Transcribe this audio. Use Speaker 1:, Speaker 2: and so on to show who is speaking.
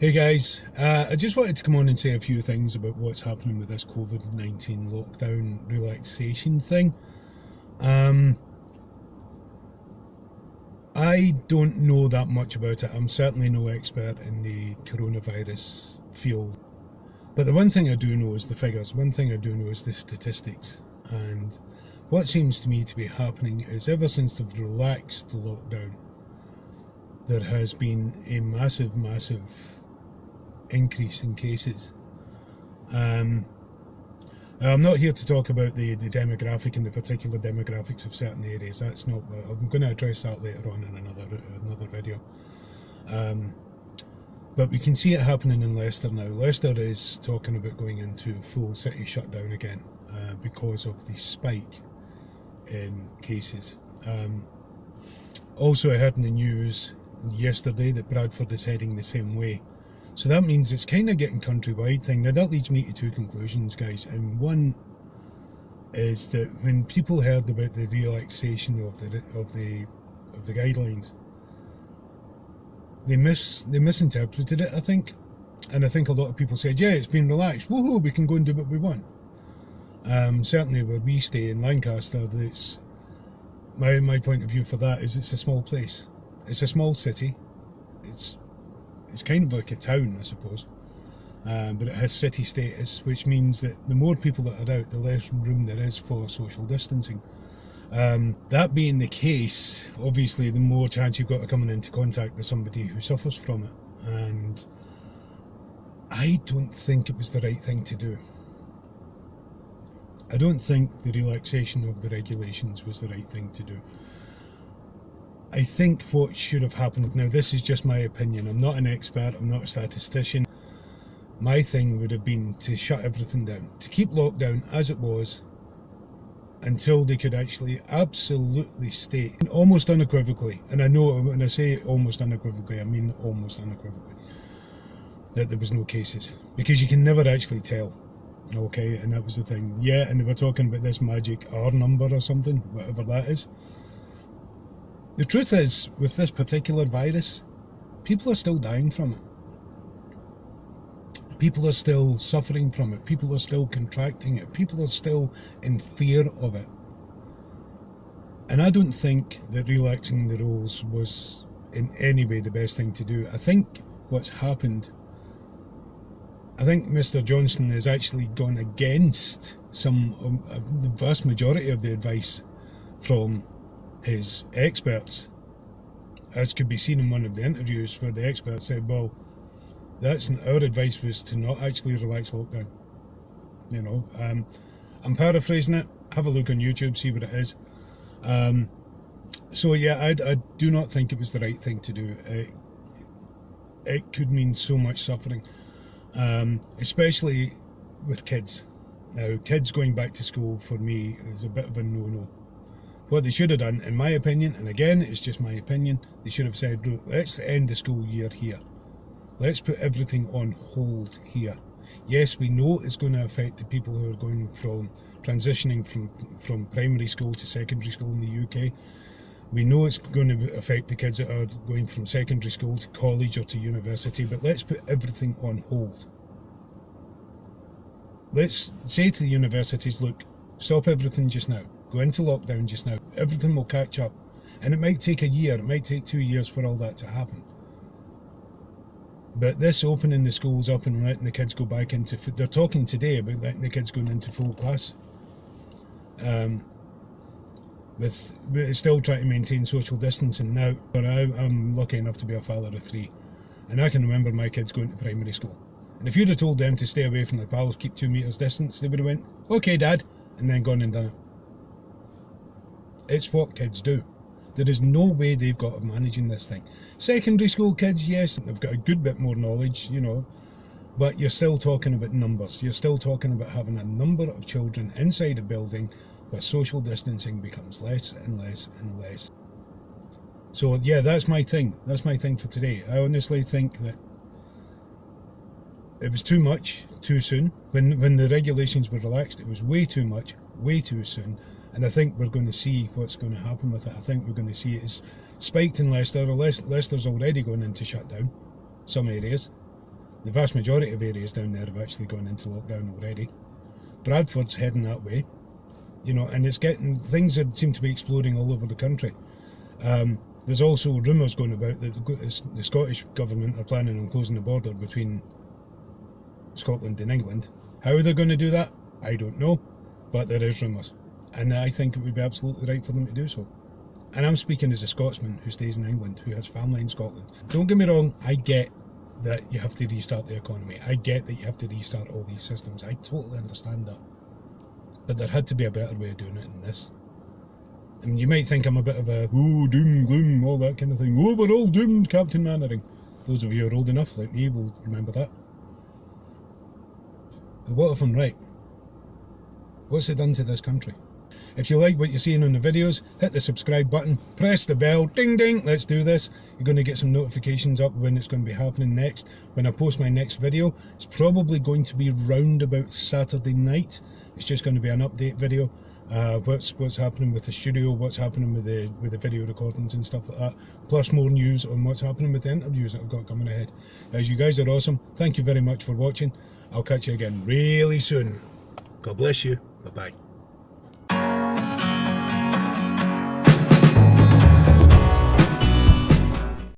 Speaker 1: Hey guys, I just wanted to come on and say a few things about what's happening with this COVID-19 lockdown relaxation thing. Um, I don't know that much about it. I'm certainly no expert in the coronavirus field. But the one thing I do know is the figures. One thing I do know is the statistics. And what seems to me to be happening is ever since they've relaxed the lockdown, there has been a massive increase in cases. I'm not here to talk about the demographic and the particular demographics of certain areas. That's not. I'm going to address that later on in another video. But we can see it happening in Leicester now. Leicester is talking about going into full city shutdown again because of the spike in cases. Also, I heard in the news yesterday that Bradford is heading the same way. So that means it's kind of getting countrywide thing. Now that leads me to two conclusions, guys. And one is that when people heard about the relaxation of the guidelines, they misinterpreted it, I think. And I think a lot of people said, yeah, it's been relaxed. Woohoo, we can go and do what we want. Certainly where we stay in Lancaster, that's my point of view for that is it's a small place. It's a small city. It's kind of like a town, I suppose, but it has city status, which means that the more people that are out, the less room there is for social distancing. That being the case, obviously, the more chance you've got of coming into contact with somebody who suffers from it. And I don't think it was the right thing to do. I don't think the relaxation of the regulations was the right thing to do. I think what should have happened, now this is just my opinion, I'm not an expert, I'm not a statistician. My thing would have been to shut everything down, to keep lockdown as it was until they could actually absolutely state, almost unequivocally, and I know when I say almost unequivocally, I mean almost unequivocally, that there was no cases, because you can never actually tell, okay, and that was the thing. Yeah, and they were talking about this magic R number or something, whatever that is. The truth is, with this particular virus, people are still dying from it. People are still suffering from it. People are still contracting it. People are still in fear of it. And I don't think that relaxing the rules was in any way the best thing to do. I think what's happened, I think Mr. Johnson has actually gone against the vast majority of the advice from his experts, as could be seen in one of the interviews where the expert said, well, our advice was to not actually relax lockdown. You know, I'm paraphrasing it. Have a look on YouTube, see what it is. So yeah, I do not think it was the right thing to do. It could mean so much suffering, especially with kids. Now, kids going back to school for me is a bit of a no-no. What they should have done, in my opinion, and again, it's just my opinion, they should have said, look, let's end the school year here. Let's put everything on hold here. Yes, we know it's going to affect the people who are transitioning from primary school to secondary school in the UK. We know it's going to affect the kids that are going from secondary school to college or to university, but let's put everything on hold. Let's say to the universities, look, stop everything just now. Go into lockdown just now. Everything will catch up. And it might take a year, it might take 2 years for all that to happen. But this opening the schools up and letting the kids go back into, they're talking today about letting the kids going into full class. But still trying to maintain social distancing now. But I'm lucky enough to be a father of 3. And I can remember my kids going to primary school. And if you'd have told them to stay away from their pals, keep 2 meters distance, they would have went, okay dad, and then gone and done it. It's what kids do. There is no way they've got of managing this thing. Secondary school kids, yes, they've got a good bit more knowledge, you know, but you're still talking about numbers. You're still talking about having a number of children inside a building where social distancing becomes less and less and less. So yeah, that's my thing. That's my thing for today. I honestly think that it was too much, too soon. When the regulations were relaxed, it was way too much, way too soon. And I think we're going to see what's going to happen with it. I think we're going to see it's spiked in Leicester. Leicester's already going into shutdown, some areas. The vast majority of areas down there have actually gone into lockdown already. Bradford's heading that way, you know, and it's getting, things that seem to be exploding all over the country. There's also rumours going about that the Scottish government are planning on closing the border between Scotland and England. How they're going to do that, I don't know, but there is rumours, and I think it would be absolutely right for them to do so. And I'm speaking as a Scotsman who stays in England, who has family in Scotland. Don't get me wrong, I get that you have to restart the economy. I get that you have to restart all these systems. I totally understand that. But there had to be a better way of doing it than this. I mean, you might think I'm a bit of a, oh, doom, gloom, all that kind of thing. Oh, we're all doomed, Captain Mannering. Those of you who are old enough, like me, will remember that. But what if I'm right? What's it done to this country? If you like what you're seeing on the videos, hit the subscribe button, press the bell, ding ding, let's do this. You're going to get some notifications up when it's going to be happening next. When I post my next video, it's probably going to be round about Saturday night. It's just going to be an update video. What's happening with the studio, what's happening with the video recordings and stuff like that, plus more news on what's happening with the interviews that I've got coming ahead. As you guys are awesome, thank you very much for watching. I'll catch you again really soon. God bless you. Bye bye.